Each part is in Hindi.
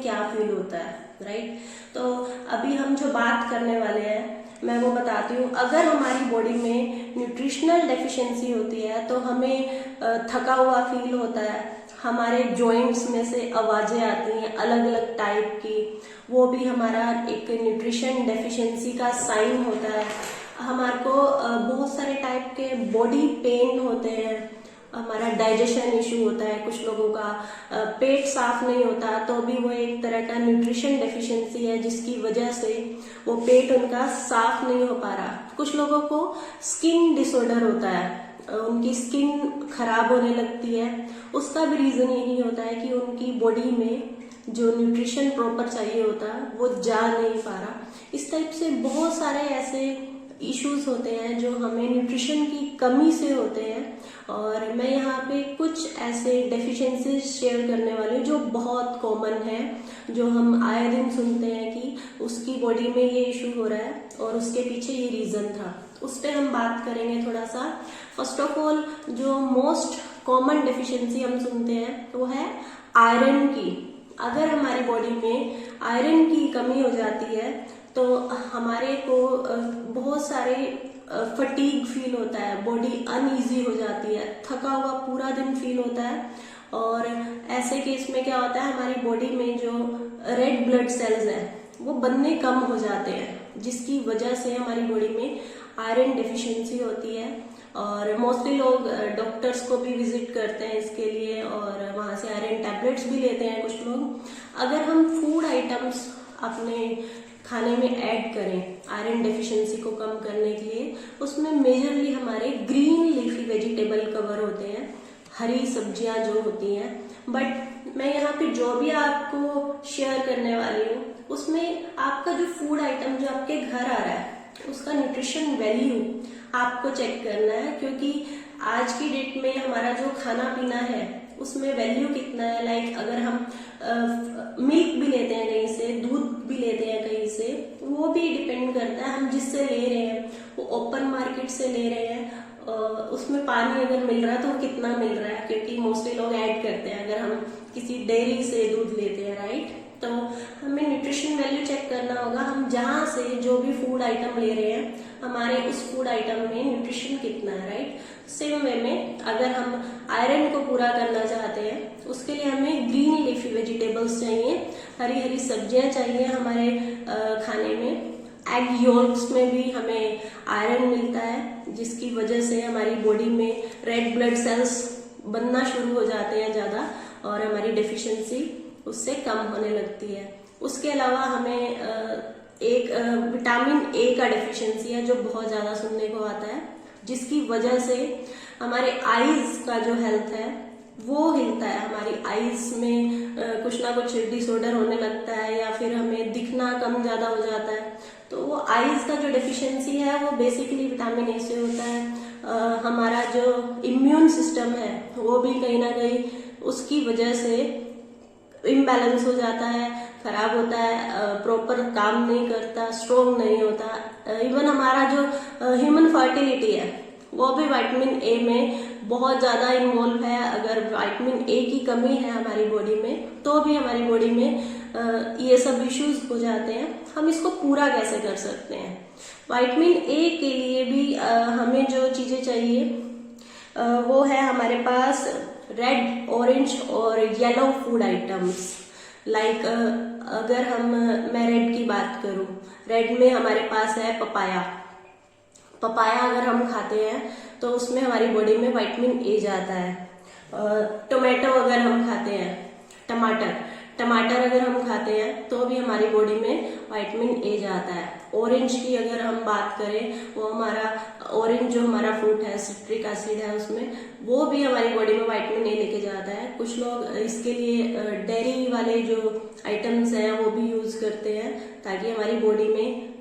क्या फील होता है, राइट। तो अभी हम जो बात करने वाले हैं मैं वो बताती हूँ। अगर हमारी बॉडी में न्यूट्रिशनल डेफिशिएंसी होती है तो हमें थका हुआ फील होता है, हमारे जॉइंट्स में से आवाजें आती हैं अलग अलग टाइप की, वो भी हमारा एक न्यूट्रिशन डेफिशिएंसी का साइन होता है। हमारे को बहुत सारे टाइप के बॉडी पेन होते हैं, हमारा डाइजेशन इशू होता है, कुछ लोगों का पेट साफ नहीं होता तो भी वो एक तरह का न्यूट्रिशन डेफिशिएंसी है जिसकी वजह से वो पेट उनका साफ नहीं हो पा रहा। कुछ लोगों को स्किन डिसऑर्डर होता है, उनकी स्किन खराब होने लगती है, उसका भी रीजन यही होता है कि उनकी बॉडी में जो न्यूट्रिशन प्रॉपर चाहिए होता है वो जा नहीं पा रहा। इस टाइप से बहुत सारे ऐसे इश्यूज होते हैं जो हमें न्यूट्रिशन की कमी से होते हैं, और मैं यहाँ पे कुछ ऐसे डेफिशिएंसीज शेयर करने वाली हूँ जो बहुत कॉमन है, जो हम आए दिन सुनते हैं कि उसकी बॉडी में ये इशू हो रहा है और उसके पीछे ये रीजन था। उस पर हम बात करेंगे थोड़ा सा। फर्स्ट ऑफ ऑल जो मोस्ट कॉमन डेफिशिएंसी हम सुनते हैं वो है आयरन की। अगर हमारी बॉडी में आयरन की कमी हो जाती है तो हमारे को बहुत सारे फटीग फील होता है, बॉडी अनईजी हो जाती है, थका हुआ पूरा दिन फील होता है। और ऐसे केस में क्या होता है, हमारी बॉडी में जो रेड ब्लड सेल्स हैं वो बनने कम हो जाते हैं, जिसकी वजह से हमारी बॉडी में आयरन डेफिशिएंसी होती है। और मोस्टली लोग डॉक्टर्स को भी विजिट करते हैं इसके लिए और वहां से आयरन टैबलेट्स भी लेते हैं कुछ लोग। अगर हम फूड आइटम्स अपने खाने में ऐड करें आयरन डेफिशिएंसी को कम करने के लिए, उसमें मेजरली हमारे ग्रीन लीफी वेजिटेबल कवर होते हैं, हरी सब्जियां जो होती हैं। बट मैं यहाँ पे जो भी आपको शेयर करने वाली हूँ उसमें आपका जो फूड आइटम जो आपके घर आ रहा है उसका न्यूट्रिशन वैल्यू आपको चेक करना है, क्योंकि आज की डेट में हमारा जो खाना पीना है उसमें वैल्यू कितना है। लाइक अगर हम मिल्क भी लेते हैं कहीं से, दूध भी लेते हैं कहीं से, वो भी डिपेंड करता है हम जिससे ले रहे हैं, वो ओपन मार्केट से ले रहे हैं, उसमें पानी अगर मिल रहा है तो वो कितना मिल रहा है, क्योंकि मोस्टली लोग ऐड करते हैं अगर हम किसी डेयरी से दूध लेते हैं, राइट। तो हमें न्यूट्रिशन वैल्यू चेक करना होगा, हम जहां से जो भी फूड आइटम ले रहे हैं हमारे उस फूड आइटम में न्यूट्रिशन कितना है, राइट। सेम वे में अगर हम आयरन को पूरा करना चाहते हैं उसके लिए हमें ग्रीन लीफी वेजिटेबल्स चाहिए, हरी हरी सब्जियां चाहिए हमारे खाने में। एग योल्क्स में भी हमें आयरन मिलता है, जिसकी वजह से हमारी बॉडी में रेड ब्लड सेल्स बनना शुरू हो जाते हैं ज्यादा और हमारी डेफिशिएंसी उससे कम होने लगती है। उसके अलावा हमें एक विटामिन ए का डेफिशिएंसी है जो बहुत ज्यादा सुनने को आता है, जिसकी वजह से हमारे आईज का जो हेल्थ है वो हिलता है, हमारी आईज में कुछ ना कुछ डिसऑर्डर होने लगता है या फिर हमें दिखना कम ज्यादा हो जाता है। तो वो आईज का जो डेफिशिएंसी है वो बेसिकली विटामिन ए से होता है। हमारा जो इम्यून सिस्टम है वो भी कहीं ना कहीं उसकी वजह से इम्बैलेंस हो जाता है, खराब होता है, प्रॉपर काम नहीं करता, स्ट्रोंग नहीं होता। इवन हमारा जो ह्यूमन फर्टिलिटी है वो भी विटामिन ए में बहुत ज्यादा इन्वॉल्व है। अगर विटामिन ए की कमी है हमारी बॉडी में तो भी हमारी बॉडी में ये सब इश्यूज हो जाते हैं। हम इसको पूरा कैसे कर सकते हैं? विटामिन ए के लिए भी हमें जो चीजें चाहिए वो है हमारे पास रेड, ऑरेंज और येलो फूड आइटम्स। लाइक अगर मैं रेड की बात करूं, रेड में हमारे पास है पपाया। पपाया अगर हम खाते हैं तो उसमें हमारी बॉडी में विटामिन ए जाता है। टोमेटो अगर हम खाते हैं, टमाटर अगर हम खाते हैं तो भी हमारी बॉडी में विटामिन ए जाता है। ऑरेंज की अगर हम बात करें, वो हमारा ऑरेंज जो हमारा फ्रूट है, सिट्रिक एसिड है उसमें, वो भी हमारी बॉडी में विटामिन ए लेके जाता है। कुछ लोग इसके लिए डेयरी वाले जो आइटम्स हैं वो भी यूज करते हैं ताकि हमारी बॉडी में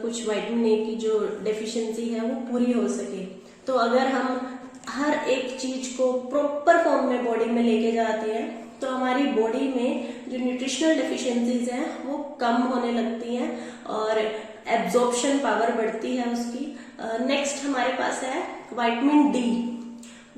कुछ विटामिन ए की जो डेफिशिएंसी है वो पूरी हो सके। तो अगर हम हर एक चीज को प्रॉपर फॉर्म में बॉडी में लेके जाते हैं तो हमारी बॉडी में जो न्यूट्रिशनल डेफिशिएंसीज हैं वो कम होने लगती हैं और एब्जॉर्प्शन पावर बढ़ती है उसकी। नेक्स्ट हमारे पास है विटामिन डी।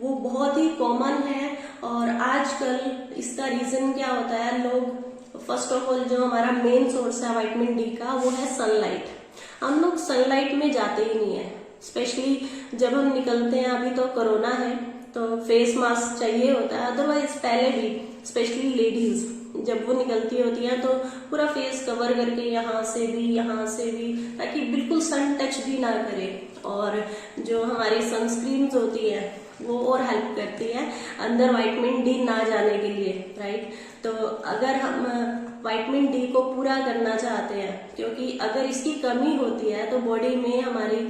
वो बहुत ही कॉमन है और आजकल इसका रीजन क्या होता है, लोग फर्स्ट ऑफ ऑल जो हमारा मेन सोर्स है विटामिन डी का वो है सनलाइट। हम लोग सनलाइट में जाते ही नहीं है, स्पेशली जब हम निकलते हैं। अभी तो कोरोना है तो फेस मास्क चाहिए होता है, अदरवाइज पहले भी स्पेशली लेडीज जब वो निकलती होती हैं तो पूरा फेस कवर करके यहाँ से भी, ताकि बिल्कुल सन टच भी ना करे। और जो हमारी सनस्क्रीन्स होती है वो और हेल्प करती है अंदर विटामिन डी ना जाने के लिए, राइट। तो अगर हम विटामिन डी को पूरा करना चाहते हैं, क्योंकि अगर इसकी कमी होती है तो बॉडी में हमारी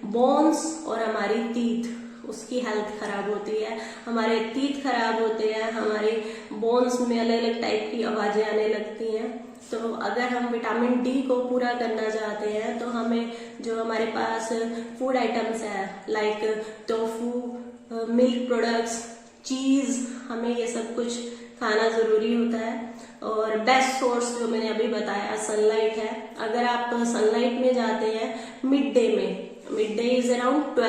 बोन्स और हमारी टीथ उसकी हेल्थ खराब होती है, हमारे टीथ खराब होते हैं, हमारे बोन्स में अलग अलग टाइप की आवाजें आने लगती हैं। तो अगर हम विटामिन डी को पूरा करना चाहते हैं तो हमें जो हमारे पास फूड आइटम्स है लाइक टोफू, मिल्क प्रोडक्ट्स, चीज, हमें ये सब कुछ खाना जरूरी होता है। और बेस्ट सोर्स जो मैंने अभी बताया सनलाइट है। अगर आप सनलाइट में जाते हैं mid day is around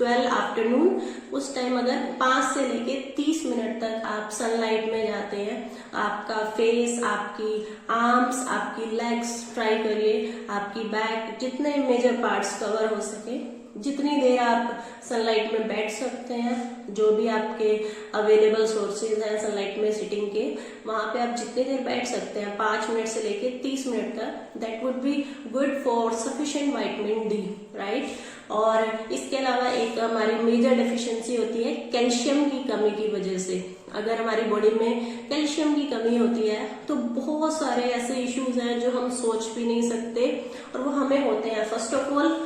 12 afternoon, उस टाइम अगर 5 से लेके 30 मिनट तक आप सनलाइट में जाते हैं, आपका फेस, आपकी आर्म्स, आपकी लेग्स ट्राई करिए, आपकी बैक, जितने मेजर पार्ट्स कवर हो सके, जितनी देर आप सनलाइट में बैठ सकते हैं, जो भी आपके अवेलेबल सोर्सेज हैं सनलाइट में सिटिंग के, वहां पे आप जितनी देर बैठ सकते हैं 5 मिनट से लेके 30 मिनट तक, that would be good for sufficient vitamin D, right. और इसके अलावा एक हमारी मेजर डेफिशिएंसी होती है कैल्शियम की कमी की वजह से। अगर हमारी बॉडी में कैल्शियम की कमी होती है तो बहुत सारे ऐसे इश्यूज हैं जो हम सोच भी नहीं सकते और वो हमें होते हैं। फर्स्ट ऑफ ऑल,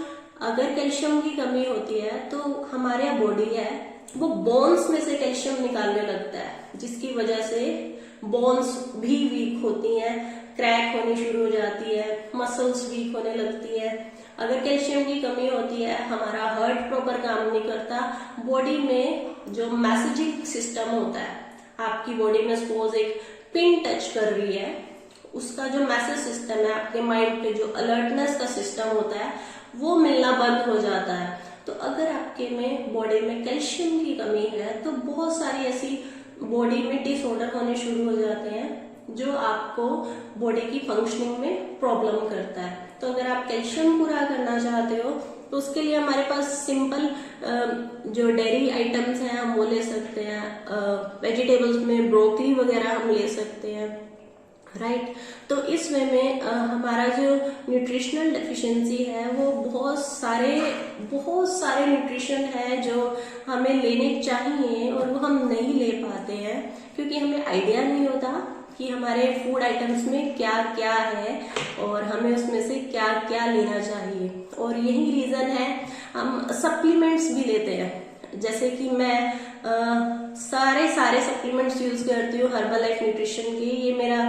अगर कैल्शियम की कमी होती है तो हमारे बॉडी है वो बोन्स में से कैल्शियम निकालने लगता है, जिसकी वजह से बोन्स भी वीक होती हैं, क्रैक होनी शुरू हो जाती है, मसल्स वीक होने लगती है। अगर कैल्शियम की कमी होती है, हमारा हार्ट प्रॉपर काम नहीं करता, बॉडी में जो मैसेजिंग सिस्टम होता है, आपकी बॉडी में सपोज एक पिन टच कर रही है, उसका जो मैसेज सिस्टम है आपके माइंड पे, जो अलर्टनेस का सिस्टम होता है, वो मिलना बंद हो जाता है। तो अगर आपके में बॉडी में कैल्शियम की कमी है तो बहुत सारी ऐसी बॉडी में डिसऑर्डर होने शुरू हो जाते हैं जो आपको बॉडी की फंक्शनिंग में प्रॉब्लम करता है। तो अगर आप कैल्शियम पूरा करना चाहते हो तो उसके लिए हमारे पास सिंपल जो डेयरी आइटम्स हैं हम वो ले सकते हैं, वेजिटेबल्स में ब्रोकली वगैरह हम ले सकते हैं, राइट। तो इस वे में हमारा जो न्यूट्रिशनल डेफिशिएंसी है वो बहुत सारे न्यूट्रिशन है जो हमें लेने चाहिए और वो हम नहीं ले पाते हैं क्योंकि हमें आइडिया नहीं होता कि हमारे फूड आइटम्स में क्या क्या है और हमें उसमें से क्या क्या लेना चाहिए। और यही रीजन है हम सप्लीमेंट्स भी लेते हैं, जैसे कि मैं सारे सप्लीमेंट्स यूज करती हूँ हर्बल लाइफ न्यूट्रिशन के। ये मेरा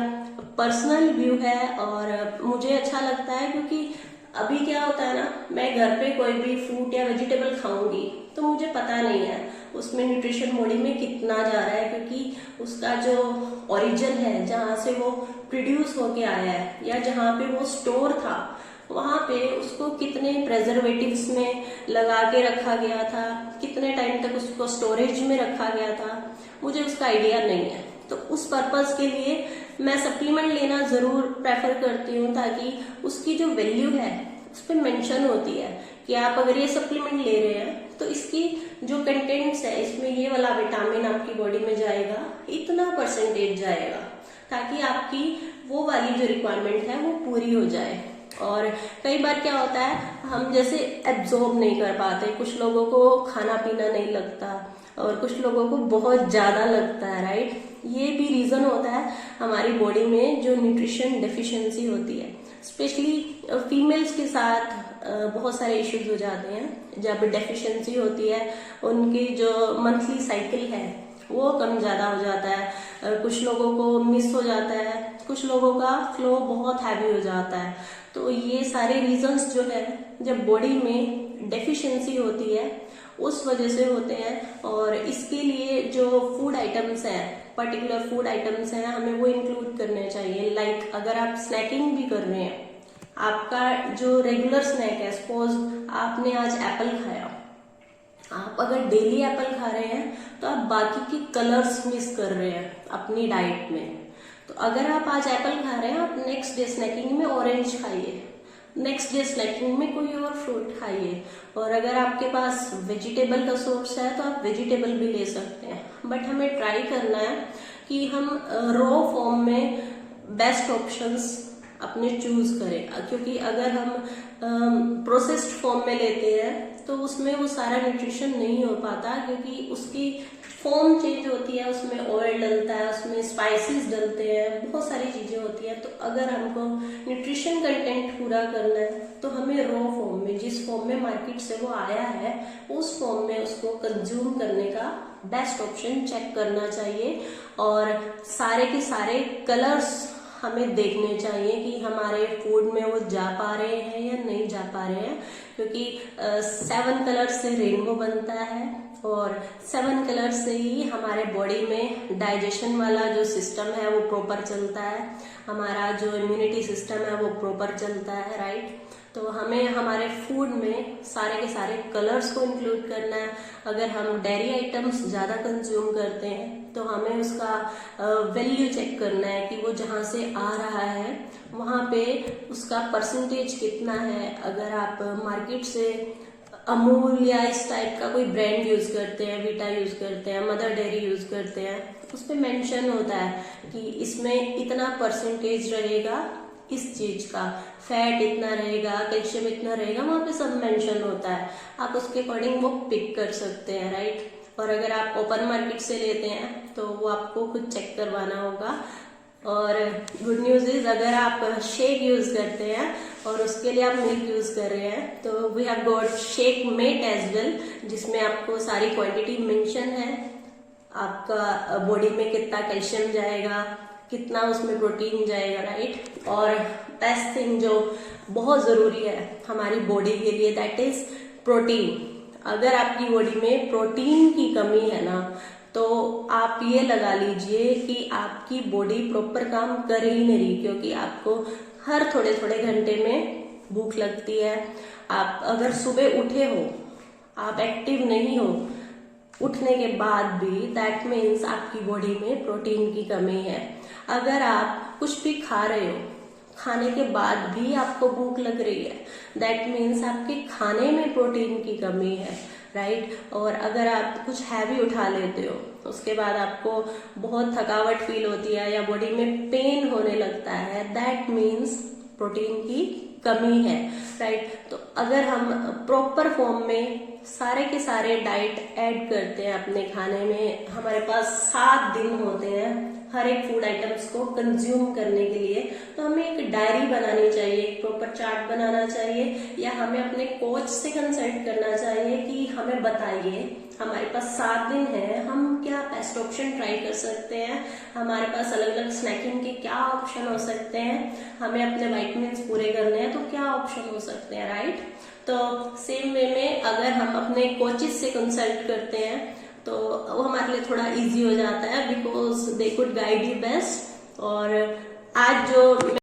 पर्सनल व्यू है और मुझे अच्छा लगता है क्योंकि अभी क्या होता है ना, मैं घर पे कोई भी फ्रूट या वेजिटेबल खाऊंगी तो मुझे पता नहीं है उसमें न्यूट्रिशन बॉडी में कितना जा रहा है, क्योंकि उसका जो ओरिजिन है, जहाँ से वो प्रोड्यूस होके आया है या जहाँ पे वो स्टोर था, वहां पे उसको कितने प्रेजर्वेटिव्स में लगा के रखा गया था, कितने टाइम तक उसको स्टोरेज में रखा गया था, मुझे उसका आइडिया नहीं है। तो उस पर्पज के लिए मैं सप्लीमेंट लेना जरूर प्रेफर करती हूँ, ताकि उसकी जो वैल्यू है उस पर मेंशन होती है कि आप अगर ये सप्लीमेंट ले रहे हैं तो इसकी जो कंटेंट्स है, इसमें ये वाला विटामिन आपकी बॉडी में जाएगा, इतना परसेंटेज जाएगा, ताकि आपकी वो वाली जो रिक्वायरमेंट है वो पूरी हो जाए। और कई बार क्या होता है, हम जैसे एब्जॉर्ब नहीं कर पाते, कुछ लोगों को खाना पीना नहीं लगता और कुछ लोगों को बहुत ज्यादा लगता है, राइट। ये भी रीजन होता है हमारी बॉडी में जो न्यूट्रिशन डेफिशिएंसी होती है। स्पेशली फीमेल्स के साथ बहुत सारे इश्यूज हो जाते हैं जब डेफिशिएंसी होती है, उनकी जो मंथली साइकिल है वो कम ज्यादा हो जाता है, कुछ लोगों को मिस हो जाता है, कुछ लोगों का फ्लो बहुत हैवी हो जाता है। तो ये सारे रीजंस जो है जब बॉडी में डेफिशिएंसी होती है उस वजह से होते हैं। और इसके लिए जो फूड आइटम्स हैं, पर्टिकुलर फूड आइटम्स हैं, हमें वो इंक्लूड करने चाहिए। लाइक अगर आप स्नैकिंग भी कर रहे हैं, आपका जो रेगुलर स्नैक है, सपोज आपने आज एप्पल खाया, आप अगर डेली एप्पल खा रहे हैं तो आप बाकी के कलर्स मिस कर रहे हैं अपनी डाइट में। तो तो अगर आप आज एप्पल खा रहे हैं, आप नेक्स्ट डे स्नैकिंग में ऑरेंज खाइए, नेक्स्ट डे स्नैकिंग में कोई और फ्रूट खाइए। और अगर आपके पास वेजिटेबल का सोर्स है तो आप वेजिटेबल भी ले सकते हैं। बट हमें ट्राई करना है कि हम रॉ फॉर्म में बेस्ट ऑप्शंस अपने चूज करें, क्योंकि अगर हम प्रोसेस्ड फॉर्म में लेते हैं तो उसमें वो सारा न्यूट्रिशन नहीं हो पाता, क्योंकि उसकी फॉर्म चेंज होती है, उसमें ऑयल डलता है, उसमें स्पाइसेस डलते हैं, बहुत सारी चीजें होती है। तो अगर हमको न्यूट्रिशन कंटेंट पूरा करना है तो हमें रॉ फॉर्म में, जिस फॉर्म में मार्केट से वो आया है, उस फॉर्म में उसको कंज्यूम करने का बेस्ट ऑप्शन चेक करना चाहिए। और सारे के सारे कलर्स हमें देखने चाहिए कि हमारे फूड में वो जा पा रहे हैं या नहीं जा पा रहे हैं, क्योंकि 7 कलर से रेनबो बनता है और 7 कलर से ही हमारे बॉडी में डाइजेशन वाला जो सिस्टम है वो प्रॉपर चलता है, हमारा जो इम्यूनिटी सिस्टम है वो प्रॉपर चलता है, राइट। तो हमें हमारे फूड में सारे के सारे कलर्स को इंक्लूड करना है। अगर हम डेयरी आइटम्स ज्यादा कंज्यूम करते हैं तो हमें उसका वैल्यू चेक करना है कि वो जहाँ से आ रहा है वहाँ पे उसका परसेंटेज कितना है। अगर आप मार्केट से अमूल या इस टाइप का कोई ब्रांड यूज करते हैं, वीटा यूज करते हैं, मदर डेयरी यूज करते हैं, उस पे मेंशन होता है कि इसमें इतना परसेंटेज रहेगा इस चीज का, फैट इतना रहेगा, कैल्शियम इतना रहेगा, वहां पे सब मेंशन होता है। आप उसके अकॉर्डिंग वो पिक कर सकते हैं, राइट। और अगर आप ओपन मार्केट से लेते हैं तो वो आपको खुद चेक करवाना होगा। और गुड न्यूज इज, अगर आप शेक यूज करते हैं और उसके लिए आप मिल्क यूज कर रहे हैं तो we have got shake mate as well, जिसमें आपको सारी क्वांटिटी मेंशन है, आपका बॉडी में कितना कैल्शियम जाएगा, कितना उसमें प्रोटीन जाएगा, राइट। और बेस्ट थिंग जो बहुत जरूरी है हमारी बॉडी के लिए, दैट इज प्रोटीन। अगर आपकी बॉडी में प्रोटीन की कमी है ना, तो आप ये लगा लीजिए कि आपकी बॉडी प्रॉपर काम कर ही नहीं रही, क्योंकि आपको हर थोड़े थोड़े घंटे में भूख लगती है। आप अगर सुबह उठे हो, आप एक्टिव नहीं हो, उठने के बाद भी, दैट मीन्स आपकी बॉडी में प्रोटीन की कमी है। अगर आप कुछ भी खा रहे हो, खाने के बाद भी आपको भूख लग रही है, दैट मीन्स आपके खाने में प्रोटीन की कमी है, राइट। और अगर आप कुछ हैवी उठा लेते हो, उसके बाद आपको बहुत थकावट फील होती है या बॉडी में पेन होने लगता है, दैट मीन्स प्रोटीन की कमी है, राइट। तो अगर हम प्रॉपर फॉर्म में सारे के सारे डाइट ऐड करते हैं अपने खाने में, हमारे पास 7 दिन होते हैं हर एक फूड आइटम्स को कंज्यूम करने के लिए, तो हमें एक डायरी बनानी चाहिए, एक प्रॉपर चार्ट बनाना चाहिए, या हमें अपने कोच से कंसल्ट करना चाहिए कि हमें बताइए हमारे पास 7 दिन है, हम क्या बेस्ट ऑप्शन ट्राई कर सकते हैं, हमारे पास अलग अलग स्नैकिंग के क्या ऑप्शन हो सकते हैं, हमें अपने विटामिन्स पूरे करने हैं तो क्या ऑप्शन हो सकते हैं, राइट। तो सेम वे में अगर हम अपने कोचेस से कंसल्ट करते हैं तो वो हमारे लिए थोड़ा इजी हो जाता है, because they could guide you best. और आज जो